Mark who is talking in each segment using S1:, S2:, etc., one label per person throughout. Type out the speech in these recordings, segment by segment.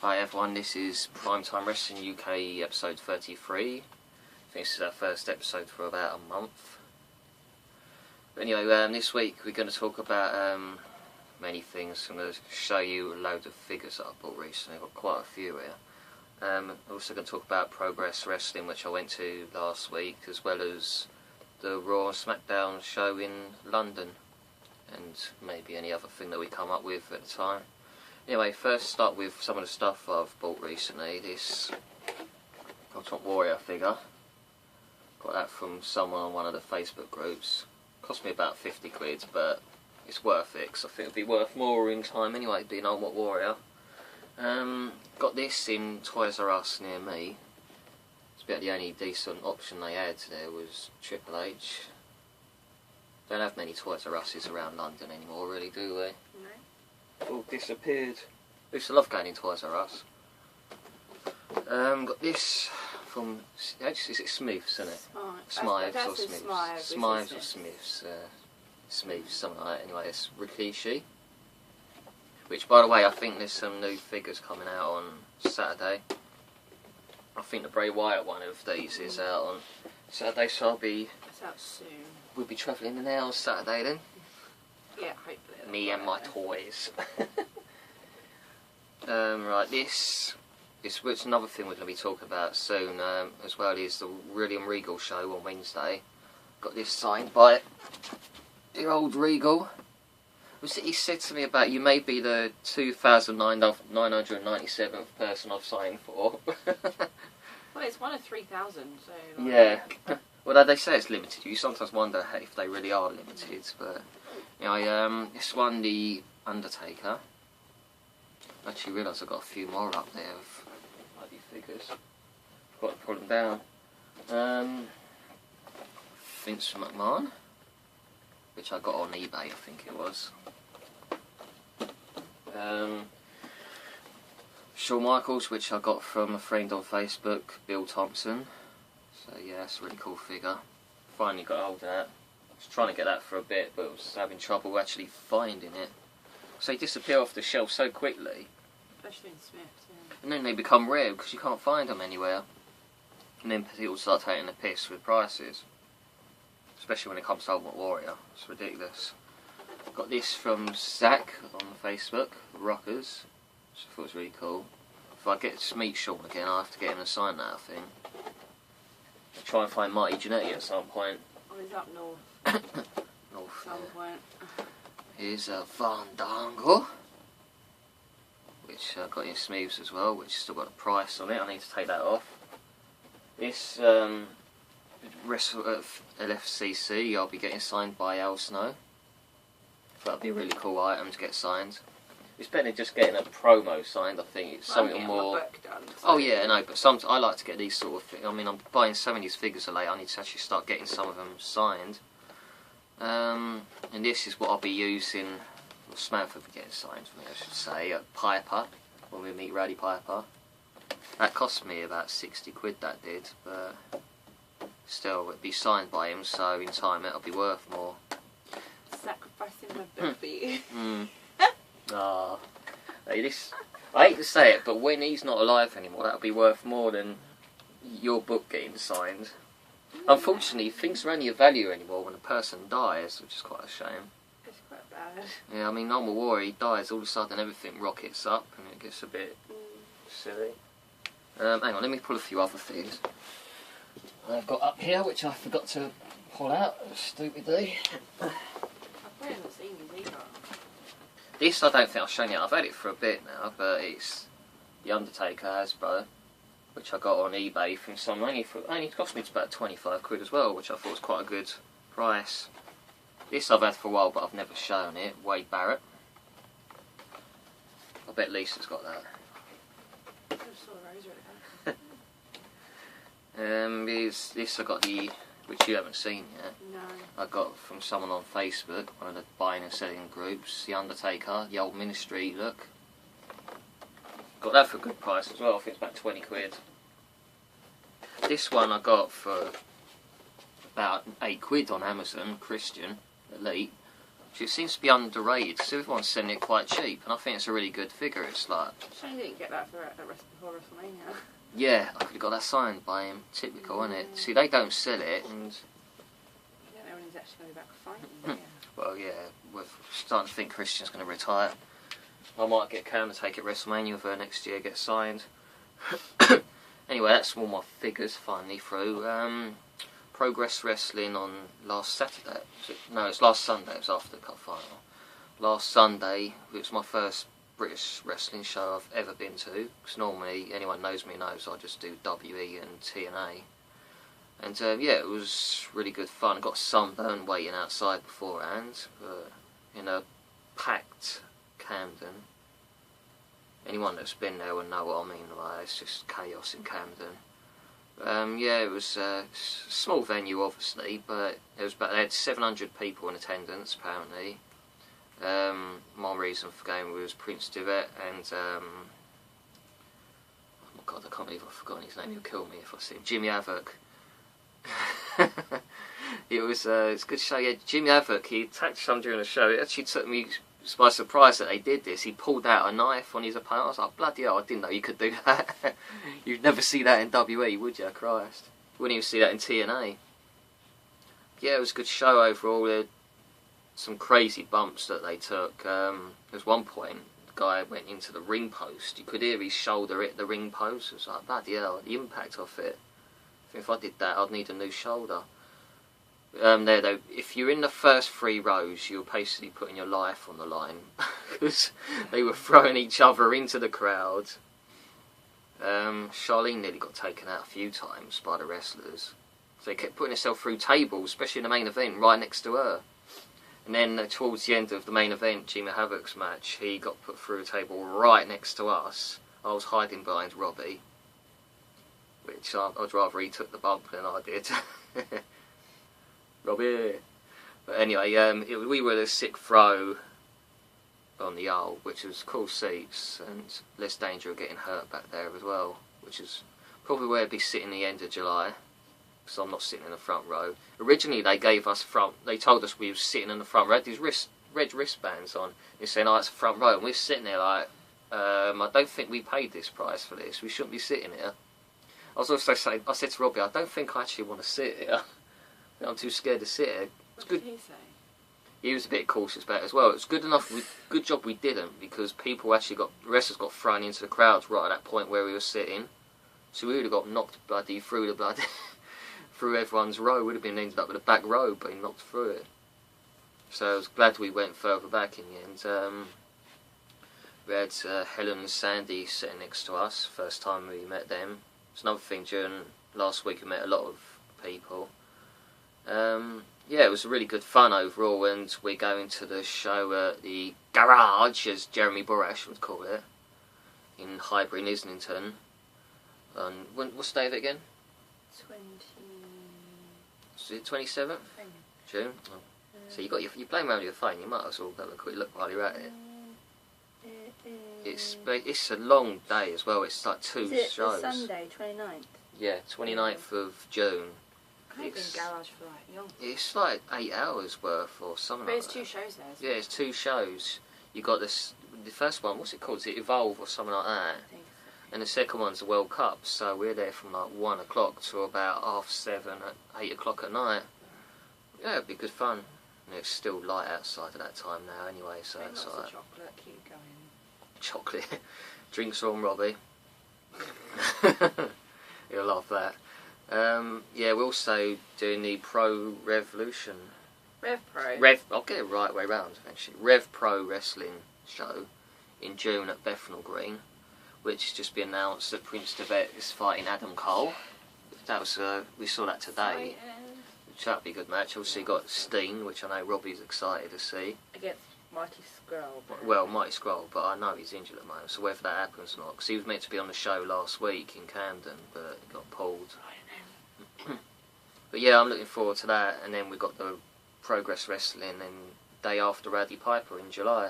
S1: Hi everyone, this is Primetime Wrestling UK episode 33. I think this is our first episode for about a month. But anyway, this week we're going to talk about many things. I'm going to show you a load of figures that I bought recently. I've got quite a few here. I'm also going to talk about Progress Wrestling, which I went to last week, as well as the Raw and SmackDown show in London, and maybe any other thing that we come up with at the time. Anyway, first start with some of the stuff I've bought recently. This Ultimate Warrior figure. Got that from someone on one of the Facebook groups. Cost me about 50 quid, but it's worth it, because I think it'd be worth more in time anyway, being Ultimate Warrior. Got this in Toys R Us near me. It's about the only decent option they had there was Triple H. Don't have many Toys R Us's around London anymore, really, do they? No. All disappeared. I used to love going in Toys R Us. Got this from, is it Smiths, isn't it? Smythes or Smiths? Smythes or Smiths. Smiths, something like that. Anyway, it's Rikishi. Which, by the way, I think there's some new figures coming out on Saturday. I think the Bray Wyatt one of these is out on Saturday, so
S2: It's out soon.
S1: We'll be travelling in there on Saturday then.
S2: Yeah, hopefully.
S1: Me and my toys. Right, this is another thing we're going to be talking about soon, as well as the Regal show on Wednesday. Got this signed by the old Regal. He said to me about, you may be the 2,997th person I've signed for.
S2: Well, it's one of 3,000, so...
S1: Yeah. Well, they say it's limited. You sometimes wonder if they really are limited, but... You know, this one, The Undertaker. I actually realised I've got a few more up there of bloody figures. Got to put them down. Vince McMahon, which I got on eBay, I think it was. Shawn Michaels, which I got from a friend on Facebook, Bill Thompson. So yeah, it's a really cool figure. Finally got hold of that. I was trying to get that for a bit, but was having trouble actually finding it. So they disappear off the shelf so quickly.
S2: Especially in Smiths, yeah.
S1: And then they become rare because you can't find them anywhere. And then people start taking the piss with prices. Especially when it comes to Ultimate Warrior. It's ridiculous. Got this from Zach on Facebook, Rockers, which I thought was really cool. If I get to meet Sean again, I'll have to get him to sign that, I think. I'll try and find Marty Jannetty at some point.
S2: Oh, he's up north.
S1: North,
S2: Some point.
S1: Here's Fandango, which I got in Smiths as well, which still got a price on it. I need to take that off. This LFCC, I'll be getting signed by Al Snow. That'd be a really cool item to get signed. It's better than just getting a promo signed. I think it's something more.
S2: My book done, so.
S1: Oh yeah, no, but I like to get these sort of things. I mean, I'm buying so many of these figures late. I need to actually start getting some of them signed. And this is what I'll be using. Well, Samantha will be getting signed for me, I should say. Piper, when we meet Roddy Piper. That cost me about 60 quid. That did, but still, it'd be signed by him. So in time, it'll be worth more.
S2: Sacrificing my book for you.
S1: Ah, hey, this. I hate to say it, but when he's not alive anymore, that'll be worth more than your book getting signed. Unfortunately, things are only of value anymore when a person dies, which is quite a shame.
S2: It's quite bad.
S1: Yeah, I mean, Ultimate Warrior, he dies, all of a sudden everything rockets up and it gets a bit silly. Hang on, let me pull a few other things I've got up here, which I forgot to pull out, stupidly.
S2: I haven't seen these either.
S1: This I don't think I've shown you. I've had it for a bit now, but it's The Undertaker Hasbro, which I got on eBay from someone. Only cost me about 25 quid as well, which I thought was quite a good price. This I've had for a while, but I've never shown it. Wade Barrett. I bet Lisa's got that.
S2: I just saw a razor at the back.
S1: This I got which you haven't seen yet.
S2: No.
S1: I got from someone on Facebook, one of the buying and selling groups, The Undertaker, the old Ministry look. Got that for a good price as well, I think it's about 20 quid. This one I got for about 8 quid on Amazon, Christian Elite, It seems to be underrated because everyone's selling it quite cheap, and I think it's a really good figure. It's like,
S2: Shame you didn't get that before WrestleMania.
S1: yeah, I could have got that signed by him. Typical, isn't it? See, they don't sell it, and
S2: You don't know when he's actually going to be back fighting, do you?
S1: well, yeah, we're starting to think Christian's going to retire. I might get Cam to take it WrestleMania with her next year, get signed. Anyway, that's all my figures finally through. Progress Wrestling on last Saturday. No, it's last Sunday. It was after the cup final. Last Sunday, it was my first British wrestling show I've ever been to. Because normally, anyone knows me knows I just do WE and TNA. And yeah, it was really good fun. Got sunburn waiting outside beforehand. In a packed Camden. Anyone that's been there will know what I mean. Like, it's just chaos in Camden. Yeah, it was a small venue, obviously, but it was they had 700 people in attendance, apparently. My reason for going was Prince Devitt and oh my god, I can't believe I've forgotten his name. He'll kill me if I see him. Jimmy Havoc. It's a good show. Yeah, Jimmy Havoc. He attacked some during the show. It actually took me by surprise that they did this. He pulled out a knife on his opponent. I was like, bloody hell, I didn't know you could do that. You'd never see that in WE, would you? Christ. You wouldn't even see that in TNA. Yeah, it was a good show overall. There were some crazy bumps that they took. There was one point, the guy went into the ring post. You could hear his shoulder hit the ring post. It was like, bloody hell, the impact of it. I think if I did that, I'd need a new shoulder. There though, if you're in the first 3 rows, you're basically putting your life on the line because they were throwing each other into the crowd. Charlene nearly got taken out a few times by the wrestlers. So they kept putting herself through tables, especially in the main event, right next to her. And then towards the end of the main event, Jimmy Havoc's match, he got put through a table right next to us. I was hiding behind Robbie, which I'd rather he took the bump than I did. Robbie. But anyway, we were the 6th row on the aisle, which was cool seats and less danger of getting hurt back there as well, which is probably where I'd be sitting the end of July, because I'm not sitting in the front row. Originally they told us we were sitting in the front row. They had these red wristbands on. They're saying, oh, it's the front row, and we're sitting there like, I don't think we paid this price for this. We shouldn't be sitting here. I was also saying, I said to Robbie, I don't think I actually want to sit here. I'm too scared to sit here.
S2: What did he say?
S1: He was a bit cautious about it as well. It's good job we didn't, because the wrestlers got thrown into the crowds right at that point where we were sitting. So we would have got knocked bloody through through everyone's row. Would have been ended up with a back row being knocked through it. So I was glad we went further back in the end. We had Helen and Sandy sitting next to us. First time we met them. It's another thing, during last week we met a lot of people. Yeah, it was really good fun overall, and we're going to the show at the Garage, as Jeremy Borash would call it, in Highbury in Islington. What's the day of it again?
S2: 20...
S1: Is it 27th? June? Oh. So you're playing around with your phone, you might as well have a quick look while you're at it. It's a long day as well, it's like 2 shows.
S2: Is it Sunday, 29th?
S1: Yeah, 29th of June.
S2: I've been in Garage for like young.
S1: It's like 8 hours worth or something
S2: but
S1: like that.
S2: But it's 2 shows there, isn't it?
S1: Yeah, it's 2 shows. You got the first one, what's it called? Is it Evolve or something like that?
S2: I think so.
S1: And the second one's the World Cup, so we're there from like 1 o'clock to about 7:30 at 8 o'clock at night. Yeah, it'd be good fun. And it's still light outside at that time now anyway, so it's
S2: lots
S1: like...
S2: of chocolate, keep going.
S1: Chocolate. Drinks on Robbie. You'll love that. Yeah, we're also doing the Pro Revolution.
S2: Rev Pro?
S1: I'll get it right way round eventually. Rev Pro Wrestling show in June at Bethnal Green, which has just been announced that Prince Devitt is fighting Adam Cole. That was we saw that today. Which that'd be a good match. Obviously got Steen, which I know Robbie's excited to see.
S2: Against Mighty Scroll.
S1: Well, Mighty Scroll, but I know he's injured at the moment, so whether that happens or not, because he was meant to be on the show last week in Camden, but he got pulled. But yeah, I'm looking forward to that, and then we've got the Progress Wrestling and day after Roddy Piper in July,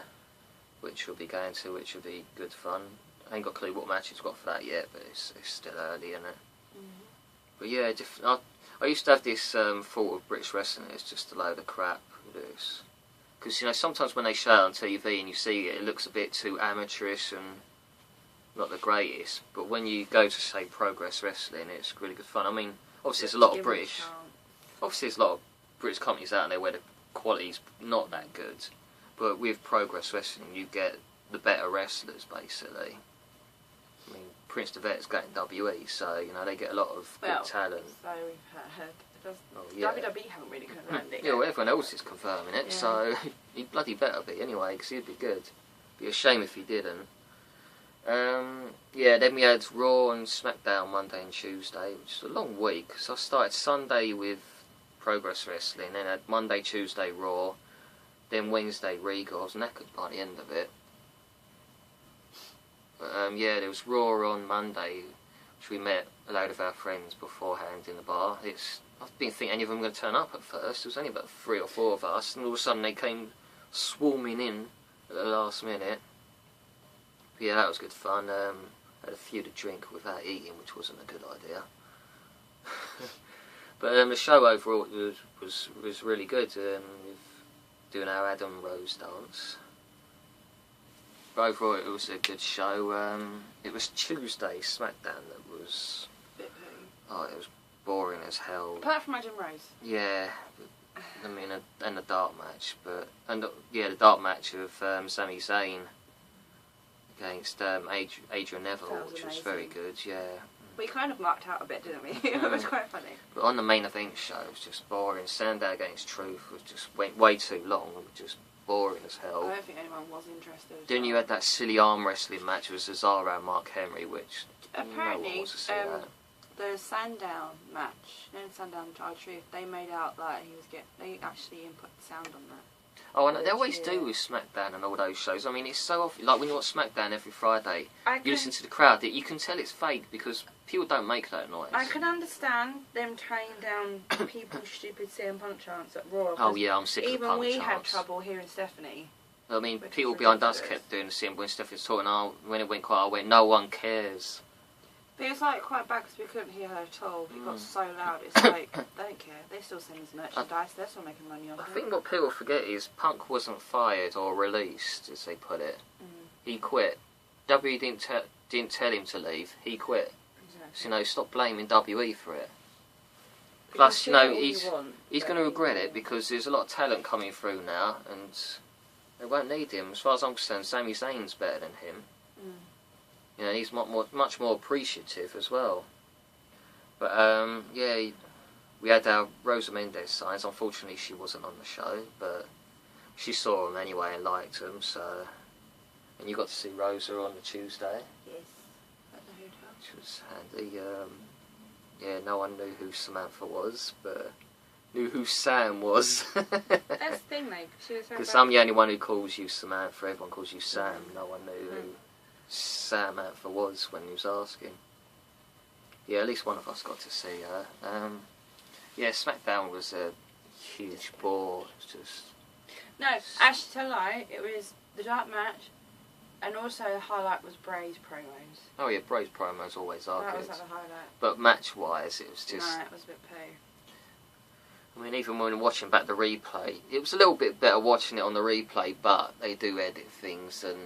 S1: which we'll be going to, which will be good fun. I ain't got a clue what matches we've got for that yet, but it's still early, isn't it? But yeah, I used to have this thought of British wrestling, it's just a load of crap. Because, you know, sometimes when they show it on TV and you see it, it looks a bit too amateurish and not the greatest. But when you go to, say, Progress Wrestling, it's really good fun. I mean, obviously there's a lot of British... Obviously there's a lot of British companies out there where the quality's not that good. But with Progress Wrestling, you get the better wrestlers, basically. I mean, Prince Devette's getting WE, so, you know, they get a lot of good talent.
S2: So we've heard.
S1: Yeah.
S2: WWE haven't really confirmed it
S1: Yeah, well,
S2: yet.
S1: everyone else is confirming it, so he'd bloody better be anyway, because he'd be good. Be a shame if he didn't. Yeah, then we had Raw and SmackDown Monday and Tuesday, which is a long week. So I started Sunday with Progress Wrestling, then had Monday, Tuesday Raw, then Wednesday Regal. I was knackered by the end of it. But, yeah, there was Raw on Monday, which we met a load of our friends beforehand in the bar. I didn't think any of them were going to turn up at first. There was only about 3 or 4 of us, and all of a sudden they came swarming in at the last minute. But yeah, that was good fun. Had a few to drink without eating, which wasn't a good idea. But the show overall was really good. With doing our Adam Rose dance. But overall, it was a good show. It was Tuesday SmackDown that was... it was boring as hell.
S2: Apart from Adam Rose.
S1: Yeah, I mean, and the dark match, the dark match of Sami Zayn against Adrian Neville, which was very good. Yeah.
S2: We kind of marked out a bit, didn't we? It was quite funny.
S1: But on the main event show, it was just boring. Sandow against Truth went way too long. It was just boring as hell.
S2: I don't think anyone was interested.
S1: Then you had that silly arm wrestling match with Cesaro and Mark Henry, which
S2: apparently
S1: no one wants to see that.
S2: The Sandown match, and Sandown and Truth, they made out like they actually input sound on that.
S1: Oh, and they always do with SmackDown and all those shows. I mean, it's so often, like when you watch SmackDown every Friday, you listen to the crowd, you can tell it's fake because people don't make that noise.
S2: I can understand them turning down people's stupid CM Punk chants at Raw.
S1: Oh yeah, I'm sick of the Punk chants.
S2: Even we had trouble hearing Stephanie.
S1: I mean, people behind us kept doing the CM when Stephanie's talking. When it went quiet, I went, no one cares.
S2: But it was like quite bad because we couldn't hear her at all. It got so loud. It's like, they don't care. They still send us merchandise. They're still making money on it.
S1: I think what people forget is Punk wasn't fired or released, as they put it. He quit. W didn't tell him to leave. He quit. Exactly. So, you know, stop blaming WE for it. Plus, you know, he's going to regret it because there's a lot of talent coming through now, and they won't need him. As far as I'm concerned, Sami Zayn's better than him. You know, he's much more appreciative as well. But, yeah, we had our Rosa Mendez signs. Unfortunately, she wasn't on the show, but she saw them anyway and liked them, so... And you got to see Rosa on the Tuesday.
S2: Yes, at the hotel.
S1: Which was handy. Yeah, no one knew who Samantha was, but knew who Sam was.
S2: That's the thing, though.
S1: Because I'm the only one who calls you Samantha. Everyone calls you Sam. No one knew who Samantha was when he was asking. Yeah, at least one of us got to see her. Yeah, SmackDown was a huge bore. It was just...
S2: No, actually, tell a lie. It was the dark match, and also the highlight was Bray's promos.
S1: Oh yeah, Bray's promos always are good.
S2: That was like the highlight.
S1: But match-wise, it was just...
S2: No, it was a bit poo.
S1: I mean, even when watching back the replay, it was a little bit better watching it on the replay, but they do edit things, and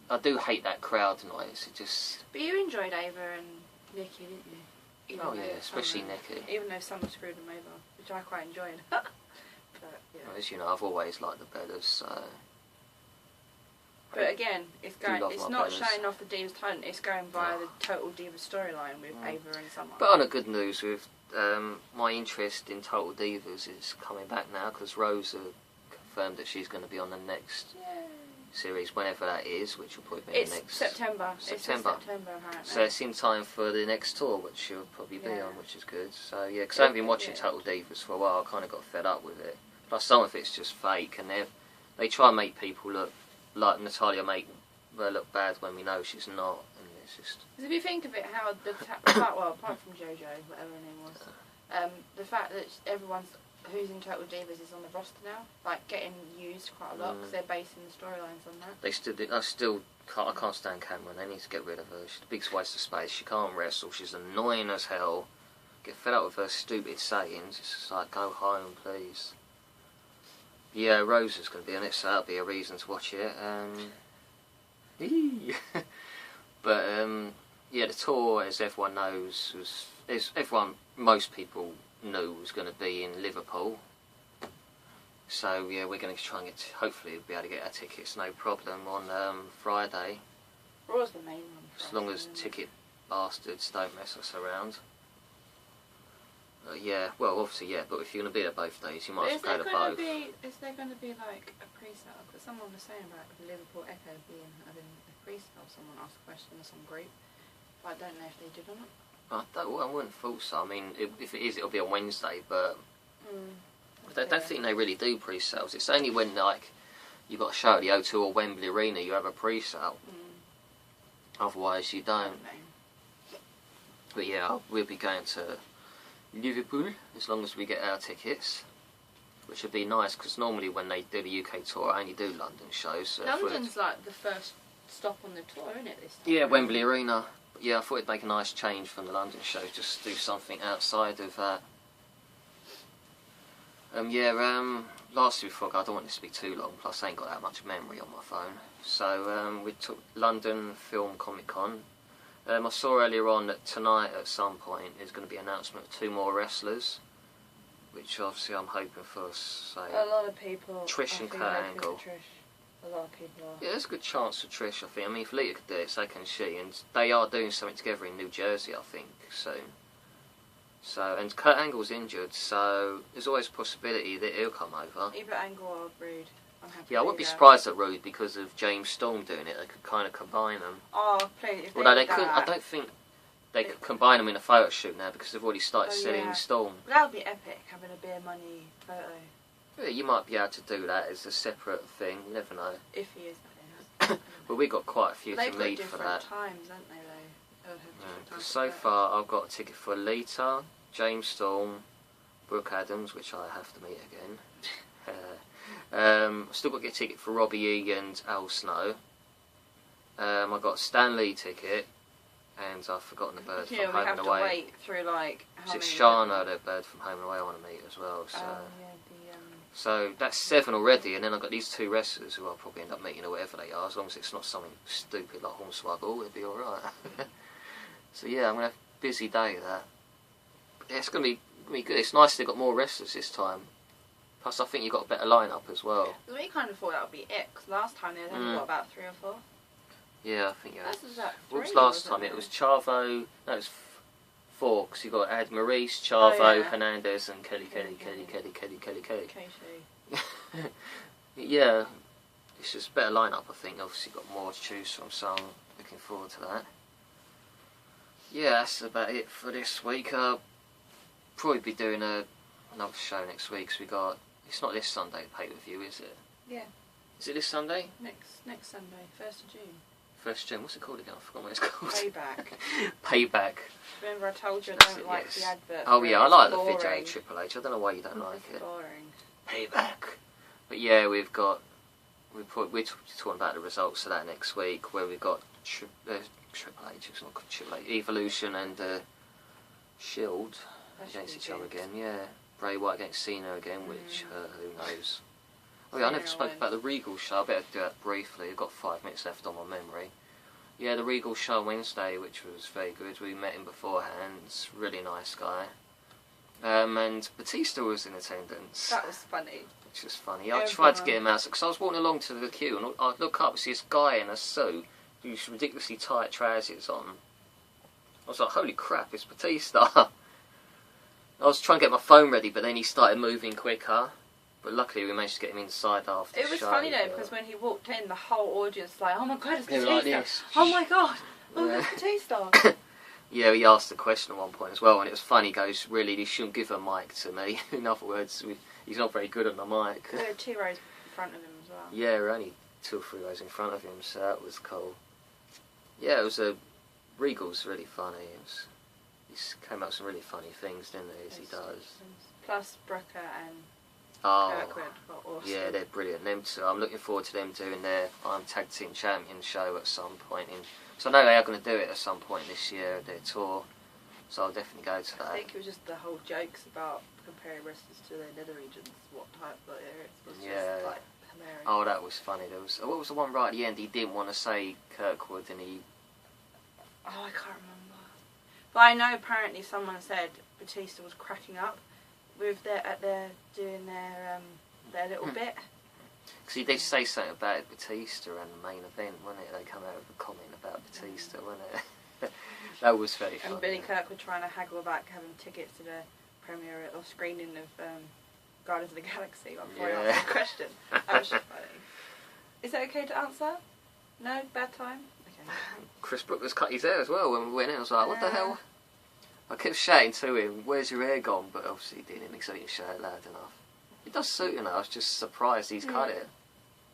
S1: I do hate that crowd noise. It just...
S2: But you enjoyed Ava and Nikki, didn't you?
S1: Even yeah, especially Nikki.
S2: Even though some screwed them over, which I quite enjoyed. But, yeah.
S1: Well, as you know, I've always liked the Bellas, so...
S2: But again, it's not showing off the Divas talent, it's going via the Total Divas storyline with Ava and someone.
S1: But on a good news, with my interest in Total Divas is coming back now, because Rosa confirmed that she's going to be on the next series, whenever that is, which will probably be next...
S2: September.
S1: September.
S2: It's September, apparently.
S1: So it's in time for the next tour, which she'll probably be on, which is good. So yeah, because I haven't been watching Total Divas for a while, I kind of got fed up with it. Plus some of it's just fake, and they try and make people look like Natalia make her look bad when we know she's not, and it's just...
S2: Because if you think of it, how well, apart from JoJo, whatever her name was, the fact that everyone's who's in Total Divas is on the roster now, like getting used quite a lot because they're basing the storylines on that. I can't stand Cameron. They need to get rid of her. She's a big waste of space. She can't wrestle. She's annoying as hell. Get fed up with her stupid sayings. It's just like, go home, please.
S1: Yeah, Rose is going to be on it, so that'll be a reason to watch it. But yeah, the tour, as everyone knows, most people knew was going to be in Liverpool. So yeah, we're going to try and hopefully we'll be able to get our tickets, no problem, on Friday.
S2: Raw's the main one.
S1: As long as ticket bastards don't mess us around. Yeah, well, obviously, yeah, but if you're going to be there both days, you might as well go to both.
S2: Is there going to be like a pre-sale? Because someone was saying about the Liverpool Echo being having a pre-sale. Someone asked a question in some group. But I don't know if they did or not.
S1: I wouldn't have thought so. I mean, if it is, it'll be on Wednesday, but I don't think they really do pre-sales. It's only when, like, you've got a show at the O2 or Wembley Arena, you have a pre-sale. Otherwise, you don't. But yeah, we'll be going to Liverpool as long as we get our tickets, which would be nice because normally when they do the UK tour, I only do London shows. So
S2: London's like the first stop on the tour, isn't it? This time?
S1: Yeah, Wembley Arena. But yeah, I thought it'd make a nice change from the London show, just do something outside of that. Lastly before I go, I don't want this to be too long. Plus, I ain't got that much memory on my phone. So we took London Film Comic Con. I saw earlier on that tonight at some point there's going to be an announcement of 2 more wrestlers, which obviously I'm hoping for, say,
S2: a lot of people.
S1: Trish and Kurt Angle.
S2: A lot of people are.
S1: Yeah, there's a good chance for Trish, I think. I mean, if Lita could do it, so can she. And they are doing something together in New Jersey, I think, soon. So, and Kurt Angle's injured, so there's always a possibility that he'll come over.
S2: Either Angle or Rude.
S1: Yeah, I wouldn't be surprised at Rude because of James Storm doing it. They could kind of combine them.
S2: Oh, please.
S1: Although they couldn't, I don't think they could combine them in a photo shoot now because they've already started selling Storm.
S2: That would be epic, having a beer money photo.
S1: Yeah, you might be able to do that as a separate thing. You never know.
S2: If he is that.
S1: Well, we got quite a few to meet for that.
S2: They've got different times, haven't they? Though.
S1: So far, I've got a ticket for Lita, James Storm, Brooke Adams, which I have to meet again. Still got to get a ticket for Robbie E and Al Snow. I got a Stan Lee ticket, and I've forgotten the bird from Home and Away.
S2: Yeah, we have to wait through like how many?
S1: It's Shana, the bird from Home and Away, I want to meet as well. So, so that's 7 already, and then I've got these 2 wrestlers who I'll probably end up meeting or whatever they are, as long as it's not something stupid like Hornswoggle, it'll be alright. So yeah, I'm going to have a busy day of that. But yeah, it's going to be good. It's nice they've got more wrestlers this time. Plus, I think you've got a better lineup as well.
S2: We kind of thought that would be it, because last time they only got about 3 or 4.
S1: Yeah, I think yeah.
S2: What
S1: was last time? It was Chavo. No, it was 4, because you got Ad Maurice, Chavo, Hernandez, and Kelly. Yeah, it's just a better lineup, I think. Obviously, got more to choose from, so I'm looking forward to that. Yeah, that's about it for this week. Probably be doing another show next week, because we got. It's not this Sunday, the pay-per-view, is it?
S2: Yeah.
S1: Is it this Sunday?
S2: Next Sunday, 1st of June.
S1: 1st of June, what's it called again? I forgot what it's called.
S2: Payback.
S1: Payback.
S2: Remember I told you I don't like the advert.
S1: Oh yeah, I like the video Triple H. I don't know why you don't like it.
S2: Boring.
S1: Payback. But yeah, we're talking about the results of that next week, where we've got Triple H, it's not called Triple H, Evolution and Shield against each other again. Yeah. Bray Wyatt against Cena again, which who knows. Oh yeah, I never spoke about the Regal show. I better do that briefly. I've got 5 minutes left on my memory. Yeah, the Regal show Wednesday, which was very good. We met him beforehand. Really nice guy. And Batista was in attendance.
S2: That was funny.
S1: Which was funny. I tried to get him out because I was walking along to the queue and I look up and see this guy in a suit who's ridiculously tight trousers on. I was like, holy crap, it's Batista. I was trying to get my phone ready, but then he started moving quicker. But luckily we managed to get him inside after the show.
S2: It was funny though, because when he walked in, the whole audience was like, oh my god, it's Batista.
S1: Like this.
S2: Oh my god, it's Batista.
S1: Yeah, he asked a question at one point as well, and it was funny. He goes, really, you shouldn't give a mic to me. In other words, he's not very good on the mic.
S2: There were 2 rows in front of him as well.
S1: Yeah, we're only 2 or 3 rows in front of him, so that was cool. Yeah, it was Regal's really funny. He came up with some really funny things, didn't he, as he does.
S2: Plus Brooker and Kirkwood were awesome.
S1: Yeah, they're brilliant. Them two, I'm looking forward to them doing their Tag Team Champion show at some point. So I know they are going to do it at some point this year, their tour. So I'll definitely go to that.
S2: I think it was just the whole jokes about comparing wrestlers to their nether regions, what type of areas was just like hilarious.
S1: Oh, that was funny. There was what was the one right at the end? He didn't want to say Kirkwood, and he.
S2: Oh, I can't remember. But I know apparently someone said Batista was cracking up with their doing their little bit.
S1: Because he did say something about Batista and the main event, wasn't it? They come out with a comment about Batista, wasn't it? That was very funny.
S2: And Billy Kirkwood trying to haggle back having tickets to the premiere or screening of Guardians of the Galaxy before I answer the question. That was just funny. Is it okay to answer? No? Bad time? Okay.
S1: Chris Brooks cut his hair as well when we went in. I was like, what the hell? I kept shouting to him, where's your hair gone? But obviously he didn't, because he didn't shout it loud enough. It does suit him. I was just surprised he's cut it.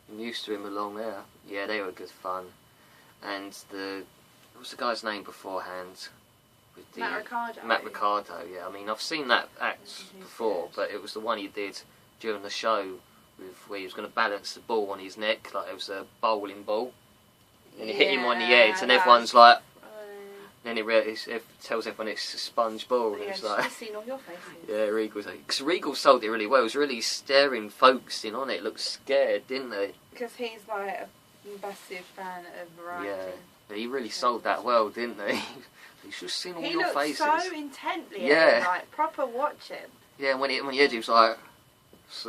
S1: I'm used to him with long hair. Yeah, they were good fun. And what was the guy's name beforehand? With
S2: Matt Ricardo.
S1: Matt Ricardo, yeah. I mean, I've seen that act before, but it was the one he did during the show where he was going to balance the ball on his neck, like it was a bowling ball. And he hit him on the head, and everyone's like... Then it tells everyone it's a sponge ball.
S2: Yeah,
S1: it's like,
S2: seen all your faces.
S1: Yeah, Because Regal sold it really well. It was really staring, focusing on it. Looked scared, didn't they?
S2: Because he's like a massive fan of variety.
S1: Yeah, but he really sold that well, didn't he? You should have seen all your faces.
S2: He looked so intently at him, like proper watching.
S1: Yeah, and when he had, he was like...
S2: It's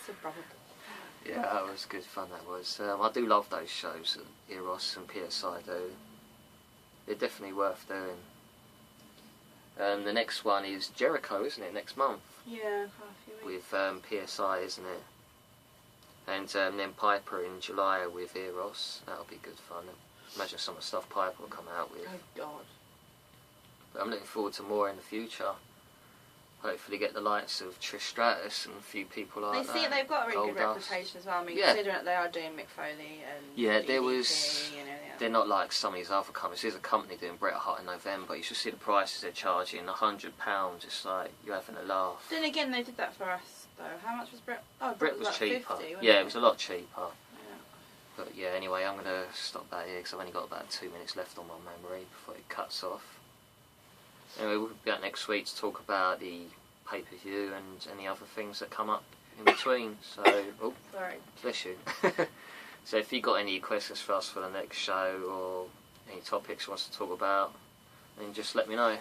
S2: a brother.
S1: Yeah, that was good fun, that was. I do love those shows at Eros and PSI, though. They're definitely worth doing. The next one is Jericho, isn't it? Next month.
S2: Yeah, quite a few weeks.
S1: With PSI, isn't it? And then Piper in July with Eros. That'll be good fun. Imagine some of the stuff Piper will come out with.
S2: Oh God.
S1: But I'm looking forward to more in the future. Hopefully get the likes of Trish Stratus and a few people like that.
S2: They've got a really good reputation as well. I mean, considering that they are doing Mick Foley and DDP and everything else.
S1: They're not like some of these other companies. There's a company doing Bret Hart in November. You should see the prices they're charging. £100, just like you're having a laugh.
S2: Then again, they did that for us though. How much was Bret? Oh,
S1: Bret was
S2: like
S1: cheaper.
S2: 50,
S1: Yeah, it was a lot cheaper.
S2: Yeah.
S1: But yeah, anyway, I'm gonna stop that here because I've only got about 2 minutes left on my memory before it cuts off. Anyway, we'll be back next week to talk about the pay-per-view and any other things that come up in between. So, oh,
S2: sorry,
S1: bless you. So if you've got any questions for us for the next show or any topics you want to talk about, then just let me know.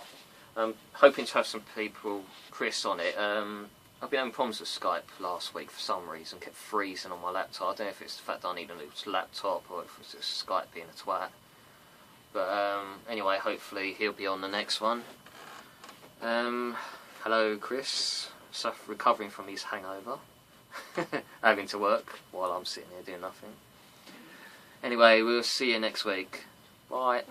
S1: I'm hoping to have some people, Chris, on it. I've been having problems with Skype last week for some reason, kept freezing on my laptop. I don't know if it's the fact that I need a new laptop or if it's just Skype being a twat. But anyway, hopefully he'll be on the next one. Hello, Chris. Recovering from his hangover. Having to work while I'm sitting here doing nothing. Anyway, we'll see you next week. Bye.